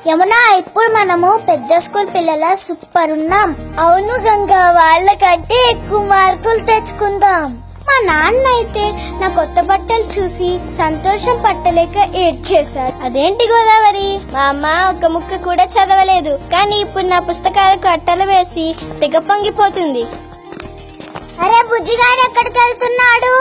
యమునా, ఇప్పుడు మనము పెద్ద స్కూల్ పిల్లల సూపర్ ఉన్నాం. అవును గంగా, వాళ్ళకంటే ఎక్కువ మార్కులు తెచ్చుకుందాం. మా నాన్న అయితే నా కొత్త బట్టలు చూసి సంతోషం పట్టలేక ఏడ్చేశాడు. అదేంటి గోదావరి, మా అమ్మ ఒక ముక్క కూడా చదవలేదు, కానీ ఇప్పుడు నా పుస్తకాలకు అట్టలు వేసి తెగ పొంగిపోతుంది. అరే బుజ్జిగాడు ఎక్కడికి వెళ్తున్నాడు?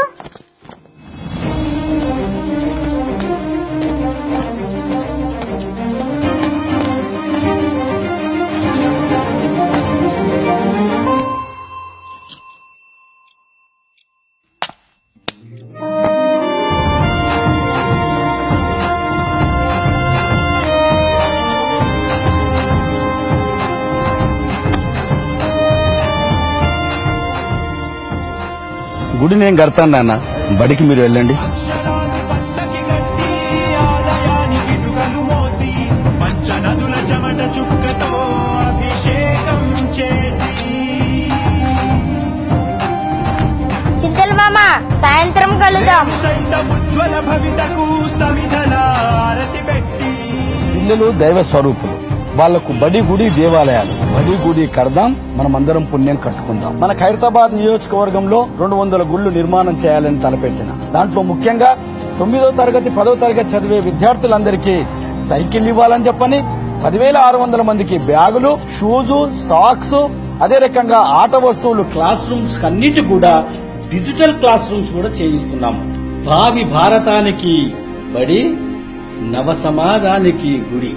గుడి నేను కడతాను నాన్న, బడికి మీరు వెళ్ళండి. చింతలు మామ, సాయంత్రం కలుద్దాం. పిల్లలు దైవ స్వరూపులు, వాళ్లకు బడి గుడి దేవాలయాలు. బడి గుడి కడదాం, మనమందరం పుణ్యం కట్టుకుందాం. మన ఖైరతాబాద్ నియోజకవర్గంలో 200 గుళ్ళు నిర్మాణం చేయాలని తలపెట్టిన దాంట్లో ముఖ్యంగా 9వ తరగతి 10వ తరగతి చదివే విద్యార్థులందరికీ సైకిల్ ఇవ్వాలని చెప్పని 10,600 మందికి బ్యాగులు, షూజు, సాక్స్, అదే రకంగా ఆట వస్తువులు, క్లాస్ రూమ్స్ అన్నిటి కూడా డిజిటల్ క్లాస్ రూమ్స్ కూడా చేయిస్తున్నాము. భావి భారతానికి బడి, నవ సమాజానికి గుడి.